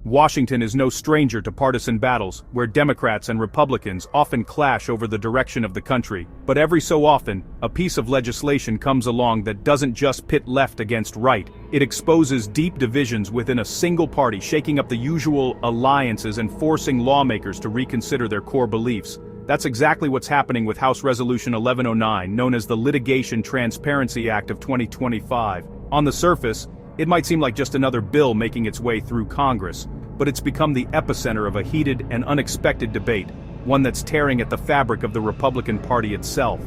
Washington is no stranger to partisan battles, where Democrats and Republicans often clash over the direction of the country. But every so often, a piece of legislation comes along that doesn't just pit left against right. It exposes deep divisions within a single party, shaking up the usual alliances and forcing lawmakers to reconsider their core beliefs. That's exactly what's happening with House Resolution 1109, known as the Litigation Transparency Act of 2025. On the surface, it might seem like just another bill making its way through Congress, but it's become the epicenter of a heated and unexpected debate, one that's tearing at the fabric of the Republican Party itself.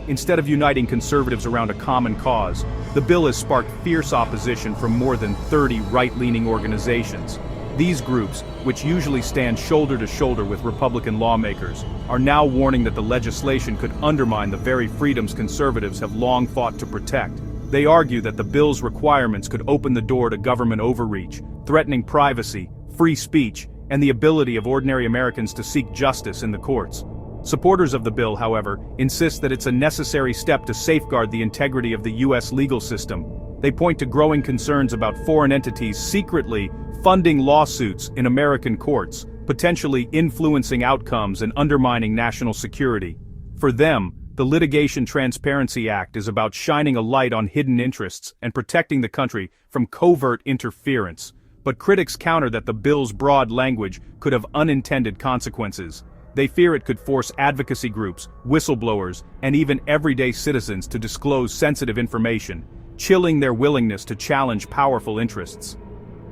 Instead of uniting conservatives around a common cause, the bill has sparked fierce opposition from more than 30 right-leaning organizations. These groups, which usually stand shoulder to shoulder with Republican lawmakers, are now warning that the legislation could undermine the very freedoms conservatives have long fought to protect. They argue that the bill's requirements could open the door to government overreach, threatening privacy, free speech, and the ability of ordinary Americans to seek justice in the courts. Supporters of the bill, however, insist that it's a necessary step to safeguard the integrity of the U.S. legal system. They point to growing concerns about foreign entities secretly funding lawsuits in American courts, potentially influencing outcomes and undermining national security. For them, the Litigation Transparency Act is about shining a light on hidden interests and protecting the country from covert interference. But critics counter that the bill's broad language could have unintended consequences. They fear it could force advocacy groups, whistleblowers, and even everyday citizens to disclose sensitive information, chilling their willingness to challenge powerful interests.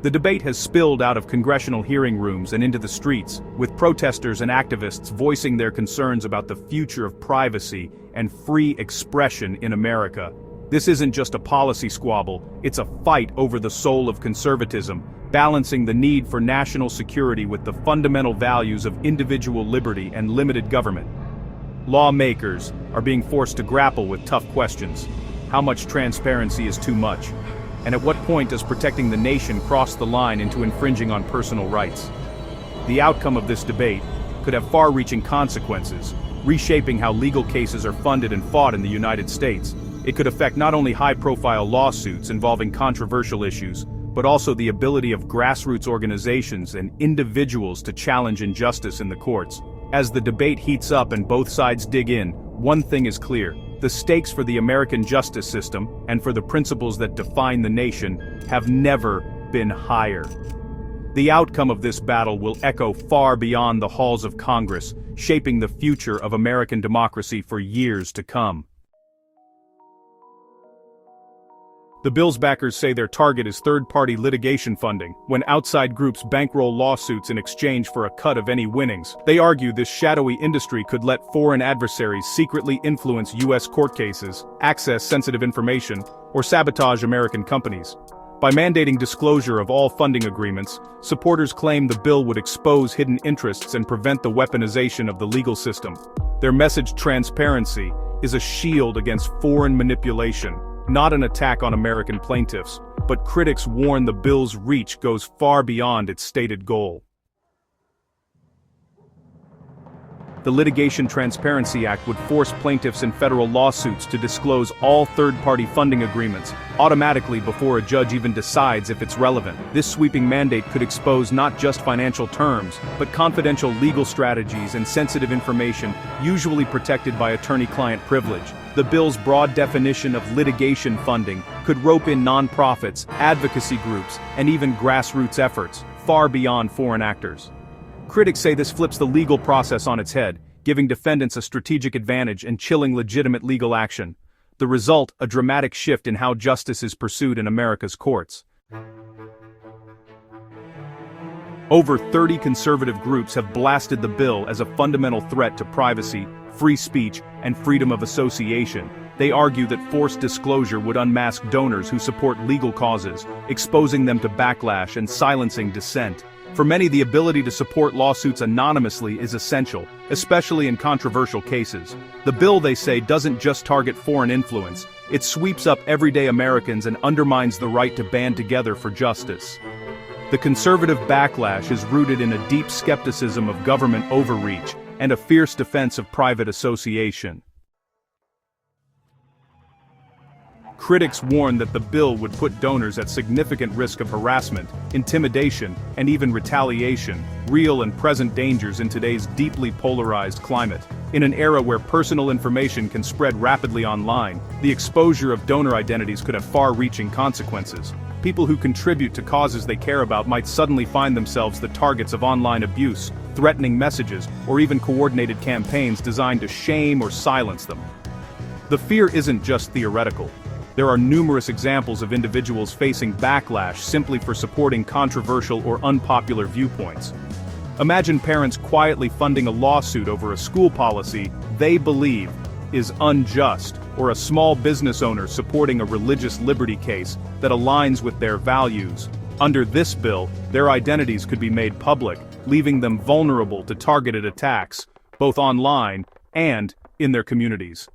The debate has spilled out of congressional hearing rooms and into the streets, with protesters and activists voicing their concerns about the future of privacy and free expression in America. This isn't just a policy squabble, it's a fight over the soul of conservatism, balancing the need for national security with the fundamental values of individual liberty and limited government. Lawmakers are being forced to grapple with tough questions. How much transparency is too much? And at what point does protecting the nation cross the line into infringing on personal rights? The outcome of this debate could have far-reaching consequences, reshaping how legal cases are funded and fought in the United States. It could affect not only high-profile lawsuits involving controversial issues, but also the ability of grassroots organizations and individuals to challenge injustice in the courts. As the debate heats up and both sides dig in, one thing is clear. The stakes for the American justice system, and for the principles that define the nation, have never been higher. The outcome of this battle will echo far beyond the halls of Congress, shaping the future of American democracy for years to come. The bill's backers say their target is third-party litigation funding, when outside groups bankroll lawsuits in exchange for a cut of any winnings. They argue this shadowy industry could let foreign adversaries secretly influence U.S. court cases, access sensitive information, or sabotage American companies. By mandating disclosure of all funding agreements, supporters claim the bill would expose hidden interests and prevent the weaponization of the legal system. Their message, transparency, is a shield against foreign manipulation, not an attack on American plaintiffs, but critics warn the bill's reach goes far beyond its stated goal. The Litigation Transparency Act would force plaintiffs in federal lawsuits to disclose all third-party funding agreements automatically before a judge even decides if it's relevant. This sweeping mandate could expose not just financial terms, but confidential legal strategies and sensitive information usually protected by attorney-client privilege. The bill's broad definition of litigation funding could rope in nonprofits, advocacy groups, and even grassroots efforts, far beyond foreign actors. Critics say this flips the legal process on its head, giving defendants a strategic advantage and chilling legitimate legal action. The result, a dramatic shift in how justice is pursued in America's courts. Over 30 conservative groups have blasted the bill as a fundamental threat to privacy, free speech, and freedom of association. They argue that forced disclosure would unmask donors who support legal causes, exposing them to backlash and silencing dissent. For many, the ability to support lawsuits anonymously is essential, especially in controversial cases. The bill, they say, doesn't just target foreign influence, it sweeps up everyday Americans and undermines the right to band together for justice. The conservative backlash is rooted in a deep skepticism of government overreach and a fierce defense of private association. Critics warn that the bill would put donors at significant risk of harassment, intimidation, and even retaliation, real and present dangers in today's deeply polarized climate. In an era where personal information can spread rapidly online, the exposure of donor identities could have far-reaching consequences. People who contribute to causes they care about might suddenly find themselves the targets of online abuse, threatening messages, or even coordinated campaigns designed to shame or silence them. The fear isn't just theoretical. There are numerous examples of individuals facing backlash simply for supporting controversial or unpopular viewpoints. Imagine parents quietly funding a lawsuit over a school policy they believe is unjust, or a small business owner supporting a religious liberty case that aligns with their values. Under this bill, their identities could be made public, leaving them vulnerable to targeted attacks, both online and in their communities.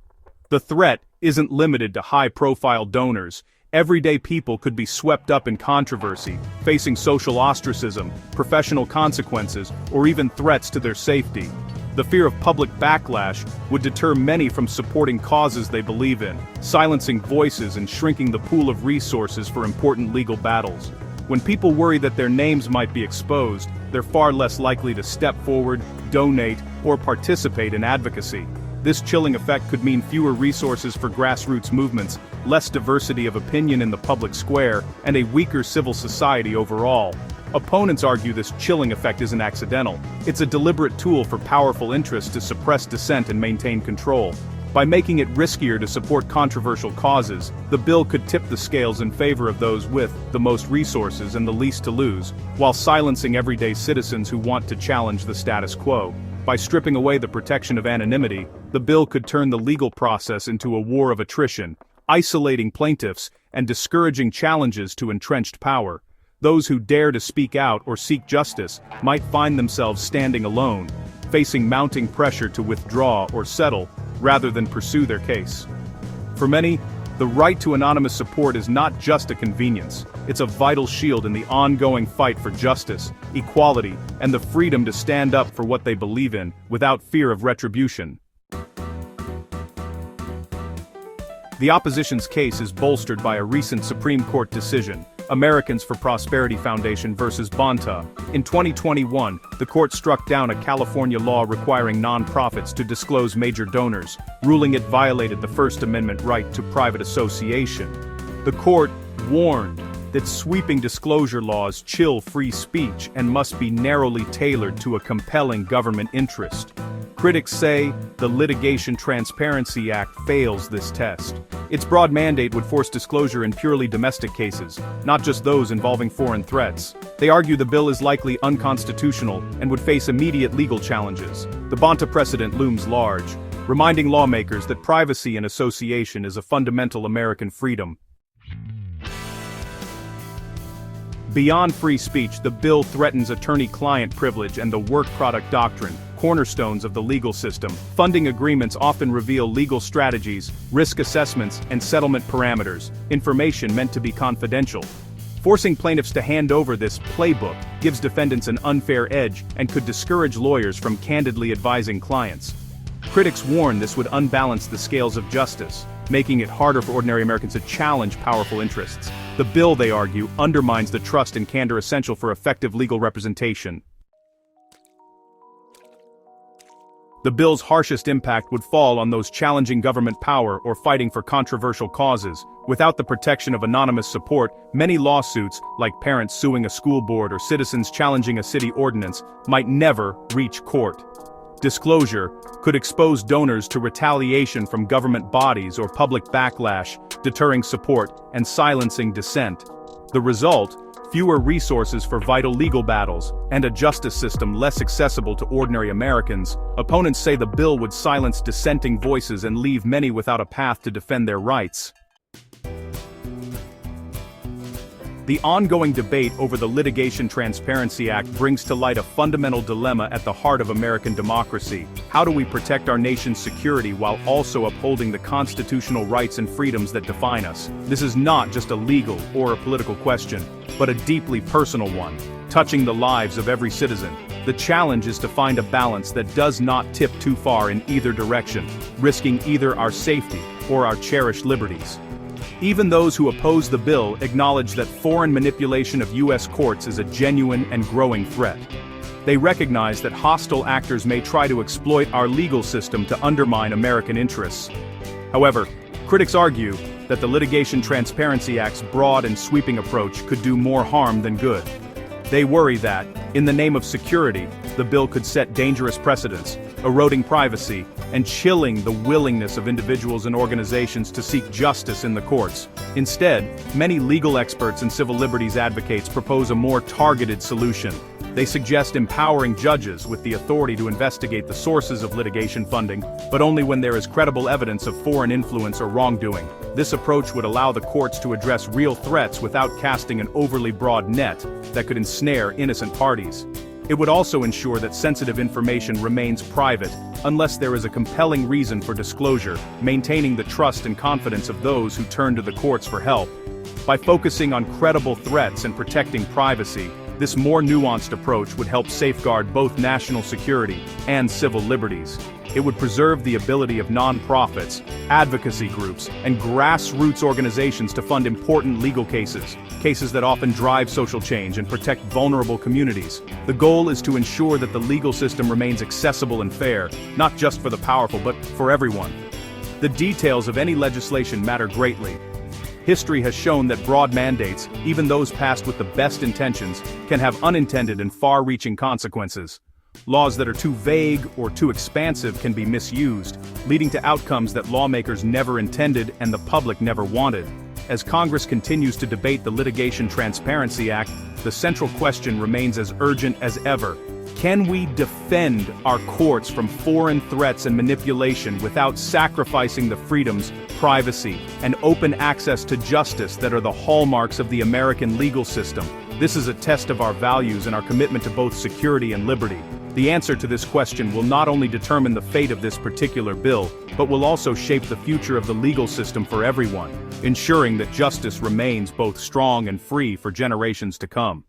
The threat isn't limited to high-profile donors. Everyday people could be swept up in controversy, facing social ostracism, professional consequences, or even threats to their safety. The fear of public backlash would deter many from supporting causes they believe in, silencing voices and shrinking the pool of resources for important legal battles. When people worry that their names might be exposed, they're far less likely to step forward, donate, or participate in advocacy. This chilling effect could mean fewer resources for grassroots movements, less diversity of opinion in the public square, and a weaker civil society overall. Opponents argue this chilling effect isn't accidental. It's a deliberate tool for powerful interests to suppress dissent and maintain control. By making it riskier to support controversial causes, the bill could tip the scales in favor of those with the most resources and the least to lose, while silencing everyday citizens who want to challenge the status quo. By stripping away the protection of anonymity, the bill could turn the legal process into a war of attrition, isolating plaintiffs and discouraging challenges to entrenched power. Those who dare to speak out or seek justice might find themselves standing alone, facing mounting pressure to withdraw or settle, rather than pursue their case. For many, the right to anonymous support is not just a convenience, it's a vital shield in the ongoing fight for justice, equality, and the freedom to stand up for what they believe in, without fear of retribution. The opposition's case is bolstered by a recent Supreme Court decision, Americans for Prosperity Foundation versus Bonta. In 2021, the court struck down a California law requiring nonprofits to disclose major donors, ruling it violated the First Amendment right to private association. The court warned that sweeping disclosure laws chill free speech and must be narrowly tailored to a compelling government interest. Critics say the Litigation Transparency Act fails this test. Its broad mandate would force disclosure in purely domestic cases, not just those involving foreign threats. They argue the bill is likely unconstitutional and would face immediate legal challenges. The Bonta precedent looms large, reminding lawmakers that privacy in association is a fundamental American freedom. Beyond free speech, the bill threatens attorney-client privilege and the work product doctrine, cornerstones of the legal system. Funding agreements often reveal legal strategies, risk assessments, and settlement parameters, information meant to be confidential. Forcing plaintiffs to hand over this playbook gives defendants an unfair edge and could discourage lawyers from candidly advising clients. Critics warn this would unbalance the scales of justice, making it harder for ordinary Americans to challenge powerful interests. The bill, they argue, undermines the trust and candor essential for effective legal representation. The bill's harshest impact would fall on those challenging government power or fighting for controversial causes. Without the protection of anonymous support, many lawsuits, like parents suing a school board or citizens challenging a city ordinance, might never reach court. Disclosure could expose donors to retaliation from government bodies or public backlash, deterring support and silencing dissent. The result? Fewer resources for vital legal battles, and a justice system less accessible to ordinary Americans. Opponents say the bill would silence dissenting voices and leave many without a path to defend their rights. The ongoing debate over the Litigation Transparency Act brings to light a fundamental dilemma at the heart of American democracy. How do we protect our nation's security while also upholding the constitutional rights and freedoms that define us? This is not just a legal or a political question, but a deeply personal one, touching the lives of every citizen. The challenge is to find a balance that does not tip too far in either direction, risking either our safety or our cherished liberties. Even those who oppose the bill acknowledge that foreign manipulation of U.S. courts is a genuine and growing threat. They recognize that hostile actors may try to exploit our legal system to undermine American interests. However, critics argue that the Litigation Transparency Act's broad and sweeping approach could do more harm than good. They worry that, in the name of security, the bill could set dangerous precedents, eroding privacy, and chilling the willingness of individuals and organizations to seek justice in the courts. Instead, many legal experts and civil liberties advocates propose a more targeted solution. They suggest empowering judges with the authority to investigate the sources of litigation funding, but only when there is credible evidence of foreign influence or wrongdoing. This approach would allow the courts to address real threats without casting an overly broad net that could ensnare innocent parties. It would also ensure that sensitive information remains private, unless there is a compelling reason for disclosure, maintaining the trust and confidence of those who turn to the courts for help. By focusing on credible threats and protecting privacy, this more nuanced approach would help safeguard both national security and civil liberties. It would preserve the ability of nonprofits, advocacy groups, and grassroots organizations to fund important legal cases that often drive social change and protect vulnerable communities. The goal is to ensure that the legal system remains accessible and fair, not just for the powerful but for everyone. The details of any legislation matter greatly. History has shown that broad mandates, even those passed with the best intentions, can have unintended and far-reaching consequences. Laws that are too vague or too expansive can be misused, leading to outcomes that lawmakers never intended and the public never wanted. As Congress continues to debate the Litigation Transparency Act, the central question remains as urgent as ever. Can we defend our courts from foreign threats and manipulation without sacrificing the freedoms, privacy, and open access to justice that are the hallmarks of the American legal system? This is a test of our values and our commitment to both security and liberty. The answer to this question will not only determine the fate of this particular bill, but will also shape the future of the legal system for everyone, ensuring that justice remains both strong and free for generations to come.